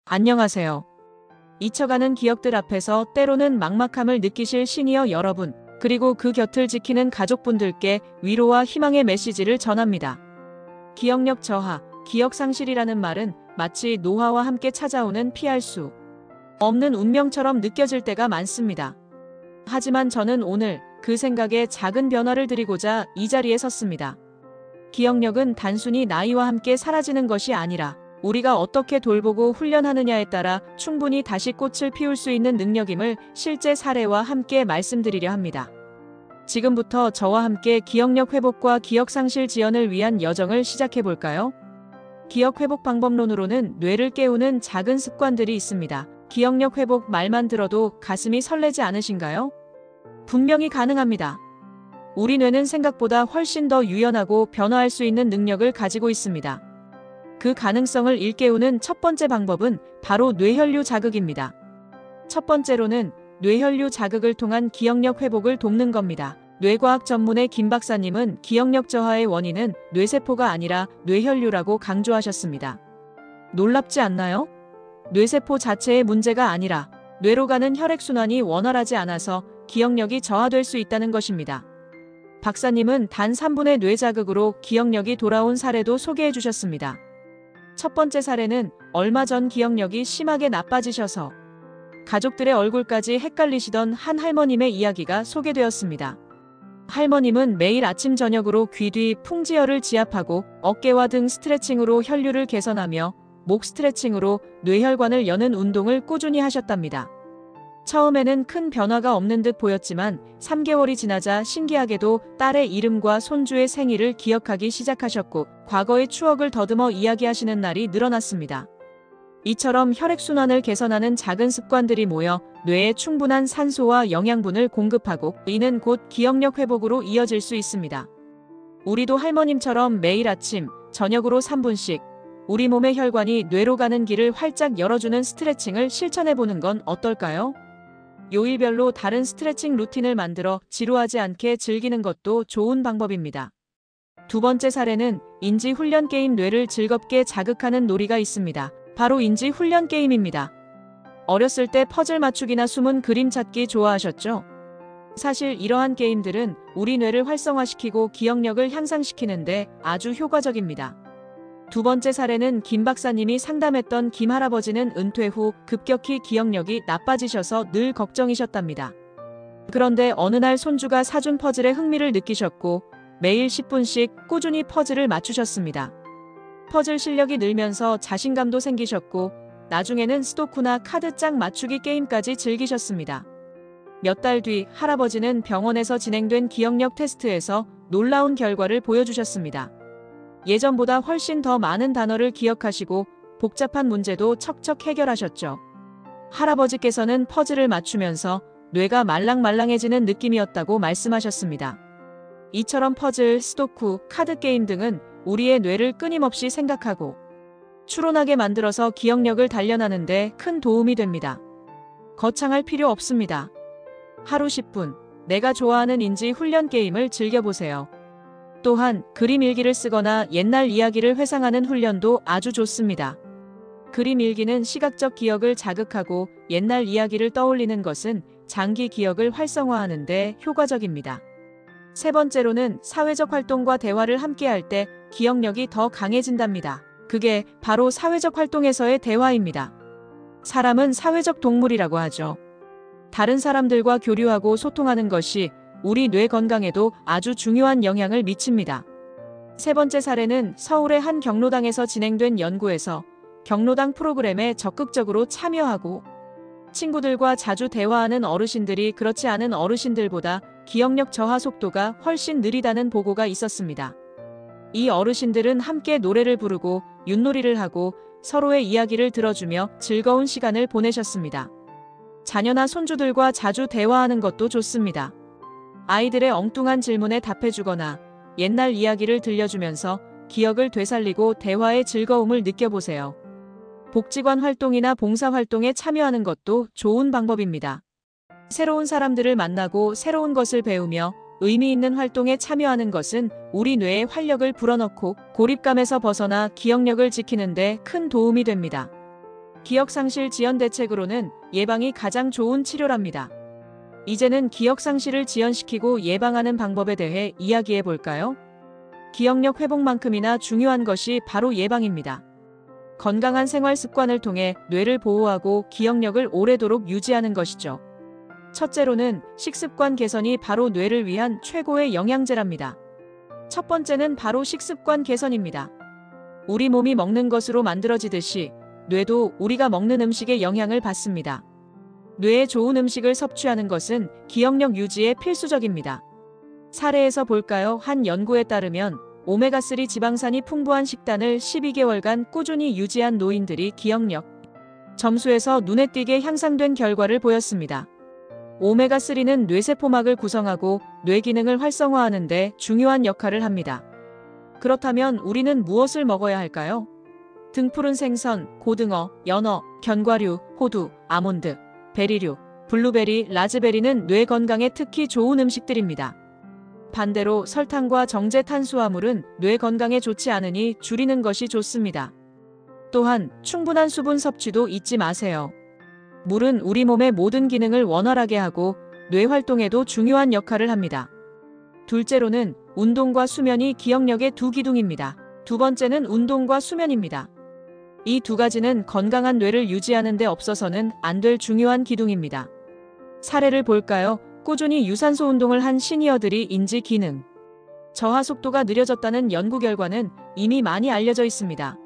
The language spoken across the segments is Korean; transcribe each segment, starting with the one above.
안녕하세요. 잊혀가는 기억들 앞에서 때로는 막막함을 느끼실 시니어 여러분, 그리고 그 곁을 지키는 가족분들께 위로와 희망의 메시지를 전합니다. 기억력 저하, 기억 상실이라는 말은 마치 노화와 함께 찾아오는 피할 수 없는 운명처럼 느껴질 때가 많습니다. 하지만 저는 오늘 그 생각에 작은 변화를 드리고자 이 자리에 섰습니다. 기억력은 단순히 나이와 함께 사라지는 것이 아니라 우리가 어떻게 돌보고 훈련하느냐에 따라 충분히 다시 꽃을 피울 수 있는 능력임을 실제 사례와 함께 말씀드리려 합니다. 지금부터 저와 함께 기억력 회복과 기억 상실 지연을 위한 여정을 시작해 볼까요? 기억 회복 방법론으로는 뇌를 깨우는 작은 습관들이 있습니다. 기억력 회복 말만 들어도 가슴이 설레지 않으신가요? 분명히 가능합니다. 우리 뇌는 생각보다 훨씬 더 유연하고 변화할 수 있는 능력을 가지고 있습니다. 그 가능성을 일깨우는 첫 번째 방법은 바로 뇌혈류 자극입니다. 첫 번째로는 뇌혈류 자극을 통한 기억력 회복을 돕는 겁니다. 뇌과학 전문의 김 박사님은 기억력 저하의 원인은 뇌세포가 아니라 뇌혈류라고 강조하셨습니다. 놀랍지 않나요? 뇌세포 자체의 문제가 아니라 뇌로 가는 혈액순환이 원활하지 않아서 기억력이 저하될 수 있다는 것입니다. 박사님은 단 3분의 뇌 자극으로 기억력이 돌아온 사례도 소개해 주셨습니다. 첫 번째 사례는 얼마 전 기억력이 심하게 나빠지셔서 가족들의 얼굴까지 헷갈리시던 한 할머님의 이야기가 소개되었습니다. 할머님은 매일 아침 저녁으로 귀 뒤 풍지혈을 지압하고 어깨와 등 스트레칭으로 혈류를 개선하며 목 스트레칭으로 뇌혈관을 여는 운동을 꾸준히 하셨답니다. 처음에는 큰 변화가 없는 듯 보였지만 3개월이 지나자 신기하게도 딸의 이름과 손주의 생일을 기억하기 시작하셨고 과거의 추억을 더듬어 이야기하시는 날이 늘어났습니다. 이처럼 혈액순환을 개선하는 작은 습관들이 모여 뇌에 충분한 산소와 영양분을 공급하고 이는 곧 기억력 회복으로 이어질 수 있습니다. 우리도 할머님처럼 매일 아침, 저녁으로 3분씩 우리 몸의 혈관이 뇌로 가는 길을 활짝 열어주는 스트레칭을 실천해보는 건 어떨까요? 요일별로 다른 스트레칭 루틴을 만들어 지루하지 않게 즐기는 것도 좋은 방법입니다. 두 번째 사례는 인지훈련 게임 뇌를 즐겁게 자극하는 놀이가 있습니다. 바로 인지훈련 게임입니다. 어렸을 때 퍼즐 맞추기나 숨은 그림 찾기 좋아하셨죠? 사실 이러한 게임들은 우리 뇌를 활성화시키고 기억력을 향상시키는데 아주 효과적입니다. 두 번째 사례는 김 박사님이 상담했던 김 할아버지는 은퇴 후 급격히 기억력이 나빠지셔서 늘 걱정이셨답니다. 그런데 어느 날 손주가 사준 퍼즐에 흥미를 느끼셨고 매일 10분씩 꾸준히 퍼즐을 맞추셨습니다. 퍼즐 실력이 늘면서 자신감도 생기셨고 나중에는 스도쿠나 카드짝 맞추기 게임까지 즐기셨습니다. 몇 달 뒤 할아버지는 병원에서 진행된 기억력 테스트에서 놀라운 결과를 보여주셨습니다. 예전보다 훨씬 더 많은 단어를 기억하시고 복잡한 문제도 척척 해결하셨죠. 할아버지께서는 퍼즐을 맞추면서 뇌가 말랑말랑해지는 느낌이었다고 말씀하셨습니다. 이처럼 퍼즐, 스도쿠, 카드 게임 등은 우리의 뇌를 끊임없이 생각하고 추론하게 만들어서 기억력을 단련하는 데 큰 도움이 됩니다. 거창할 필요 없습니다. 하루 10분, 내가 좋아하는 인지 훈련 게임을 즐겨보세요. 또한 그림 일기를 쓰거나 옛날 이야기를 회상하는 훈련도 아주 좋습니다. 그림 일기는 시각적 기억을 자극하고 옛날 이야기를 떠올리는 것은 장기 기억을 활성화하는 데 효과적입니다. 세 번째로는 사회적 활동과 대화를 함께할 때 기억력이 더 강해진답니다. 그게 바로 사회적 활동에서의 대화입니다. 사람은 사회적 동물이라고 하죠. 다른 사람들과 교류하고 소통하는 것이 우리 뇌 건강에도 아주 중요한 영향을 미칩니다. 세 번째 사례는 서울의 한 경로당에서 진행된 연구에서 경로당 프로그램에 적극적으로 참여하고 친구들과 자주 대화하는 어르신들이 그렇지 않은 어르신들보다 기억력 저하 속도가 훨씬 느리다는 보고가 있었습니다. 이 어르신들은 함께 노래를 부르고 윷놀이를 하고 서로의 이야기를 들어주며 즐거운 시간을 보내셨습니다. 자녀나 손주들과 자주 대화하는 것도 좋습니다. 아이들의 엉뚱한 질문에 답해주거나 옛날 이야기를 들려주면서 기억을 되살리고 대화의 즐거움을 느껴보세요. 복지관 활동이나 봉사활동에 참여하는 것도 좋은 방법입니다. 새로운 사람들을 만나고 새로운 것을 배우며 의미 있는 활동에 참여하는 것은 우리 뇌에 활력을 불어넣고 고립감에서 벗어나 기억력을 지키는 데 큰 도움이 됩니다. 기억상실 지연 대책으로는 예방이 가장 좋은 치료랍니다. 이제는 기억상실을 지연시키고 예방하는 방법에 대해 이야기해 볼까요? 기억력 회복만큼이나 중요한 것이 바로 예방입니다. 건강한 생활 습관을 통해 뇌를 보호하고 기억력을 오래도록 유지하는 것이죠. 첫째로는 식습관 개선이 바로 뇌를 위한 최고의 영양제랍니다. 첫 번째는 바로 식습관 개선입니다. 우리 몸이 먹는 것으로 만들어지듯이 뇌도 우리가 먹는 음식의 영향을 받습니다. 뇌에 좋은 음식을 섭취하는 것은 기억력 유지에 필수적입니다. 사례에서 볼까요? 한 연구에 따르면 오메가3 지방산이 풍부한 식단을 12개월간 꾸준히 유지한 노인들이 기억력 점수에서 눈에 띄게 향상된 결과를 보였습니다. 오메가3는 뇌세포막을 구성하고 뇌 기능을 활성화하는 데 중요한 역할을 합니다. 그렇다면 우리는 무엇을 먹어야 할까요? 등푸른 생선, 고등어, 연어, 견과류, 호두, 아몬드, 베리류, 블루베리, 라즈베리는 뇌 건강에 특히 좋은 음식들입니다. 반대로 설탕과 정제 탄수화물은 뇌 건강에 좋지 않으니 줄이는 것이 좋습니다. 또한 충분한 수분 섭취도 잊지 마세요. 물은 우리 몸의 모든 기능을 원활하게 하고 뇌 활동에도 중요한 역할을 합니다. 둘째로는 운동과 수면이 기억력의 두 기둥입니다. 두 번째는 운동과 수면입니다. 이 두 가지는 건강한 뇌를 유지하는 데 없어서는 안 될 중요한 기둥입니다. 사례를 볼까요? 꾸준히 유산소 운동을 한 시니어들이 인지 기능 저하 속도가 느려졌다는 연구 결과는 이미 많이 알려져 있습니다.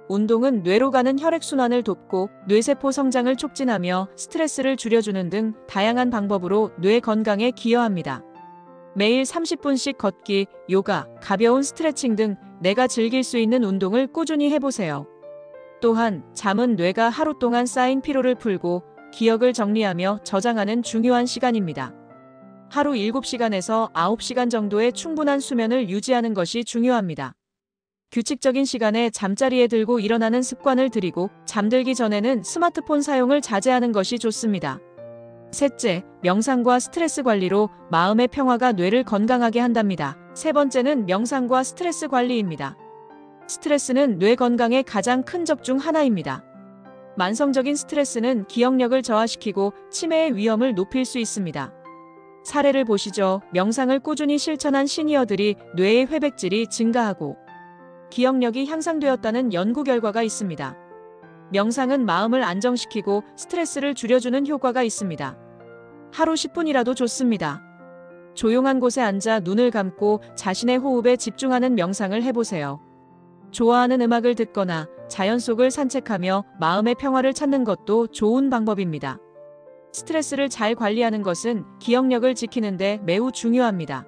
운동은 뇌로 가는 혈액순환을 돕고 뇌세포 성장을 촉진하며 스트레스를 줄여주는 등 다양한 방법으로 뇌 건강에 기여합니다. 매일 30분씩 걷기, 요가, 가벼운 스트레칭 등 내가 즐길 수 있는 운동을 꾸준히 해보세요. 또한 잠은 뇌가 하루 동안 쌓인 피로를 풀고 기억을 정리하며 저장하는 중요한 시간입니다. 하루 7시간에서 9시간 정도의 충분한 수면을 유지하는 것이 중요합니다. 규칙적인 시간에 잠자리에 들고 일어나는 습관을 들이고 잠들기 전에는 스마트폰 사용을 자제하는 것이 좋습니다. 셋째, 명상과 스트레스 관리로 마음의 평화가 뇌를 건강하게 한답니다. 세 번째는 명상과 스트레스 관리입니다. 스트레스는 뇌 건강의 가장 큰 적 중 하나입니다. 만성적인 스트레스는 기억력을 저하시키고 치매의 위험을 높일 수 있습니다. 사례를 보시죠. 명상을 꾸준히 실천한 시니어들이 뇌의 회백질이 증가하고 기억력이 향상되었다는 연구 결과가 있습니다. 명상은 마음을 안정시키고 스트레스를 줄여주는 효과가 있습니다. 하루 10분이라도 좋습니다. 조용한 곳에 앉아 눈을 감고 자신의 호흡에 집중하는 명상을 해보세요. 좋아하는 음악을 듣거나 자연 속을 산책하며 마음의 평화를 찾는 것도 좋은 방법입니다. 스트레스를 잘 관리하는 것은 기억력을 지키는 데 매우 중요합니다.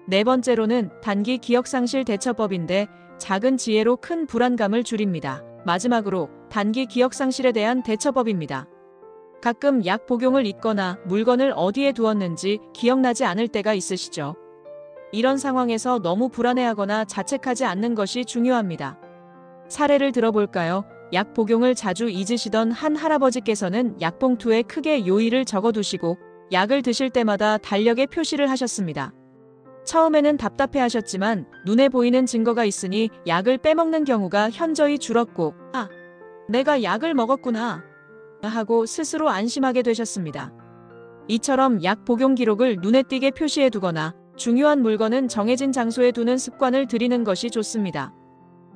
네 번째로는 단기 기억상실 대처법인데 작은 지혜로 큰 불안감을 줄입니다. 마지막으로 단기 기억상실에 대한 대처법입니다. 가끔 약 복용을 잊거나 물건을 어디에 두었는지 기억나지 않을 때가 있으시죠? 이런 상황에서 너무 불안해하거나 자책하지 않는 것이 중요합니다. 사례를 들어볼까요? 약 복용을 자주 잊으시던 한 할아버지께서는 약봉투에 크게 요일을 적어두시고 약을 드실 때마다 달력에 표시를 하셨습니다. 처음에는 답답해하셨지만 눈에 보이는 증거가 있으니 약을 빼먹는 경우가 현저히 줄었고 내가 약을 먹었구나 하고 스스로 안심하게 되셨습니다. 이처럼 약 복용 기록을 눈에 띄게 표시해 두거나 중요한 물건은 정해진 장소에 두는 습관을 들이는 것이 좋습니다.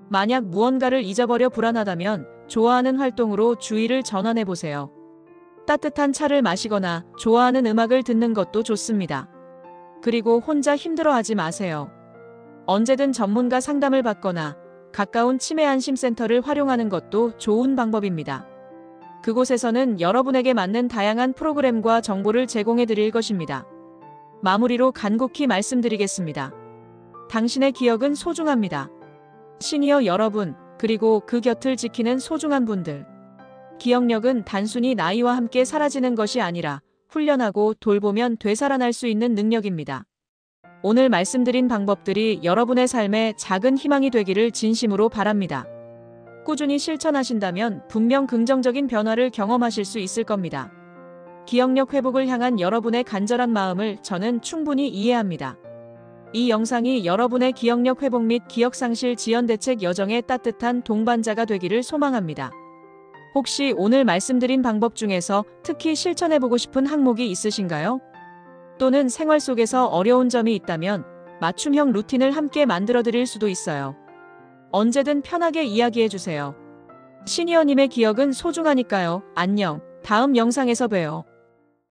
만약 무언가를 잊어버려 불안하다면 좋아하는 활동으로 주의를 전환해 보세요. 따뜻한 차를 마시거나 좋아하는 음악을 듣는 것도 좋습니다. 그리고 혼자 힘들어하지 마세요. 언제든 전문가 상담을 받거나 가까운 치매 안심센터를 활용하는 것도 좋은 방법입니다. 그곳에서는 여러분에게 맞는 다양한 프로그램과 정보를 제공해 드릴 것입니다. 마무리로 간곡히 말씀드리겠습니다. 당신의 기억은 소중합니다. 시니어 여러분, 그리고 그 곁을 지키는 소중한 분들. 기억력은 단순히 나이와 함께 사라지는 것이 아니라 훈련하고 돌보면 되살아날 수 있는 능력입니다. 오늘 말씀드린 방법들이 여러분의 삶에 작은 희망이 되기를 진심으로 바랍니다. 꾸준히 실천하신다면 분명 긍정적인 변화를 경험하실 수 있을 겁니다. 기억력 회복을 향한 여러분의 간절한 마음을 저는 충분히 이해합니다. 이 영상이 여러분의 기억력 회복 및 기억상실 지연 대책 여정의 따뜻한 동반자가 되기를 소망합니다. 혹시 오늘 말씀드린 방법 중에서 특히 실천해보고 싶은 항목이 있으신가요? 또는 생활 속에서 어려운 점이 있다면 맞춤형 루틴을 함께 만들어 드릴 수도 있어요. 언제든 편하게 이야기해주세요. 시니어님의 기억은 소중하니까요. 안녕. 다음 영상에서 봬요.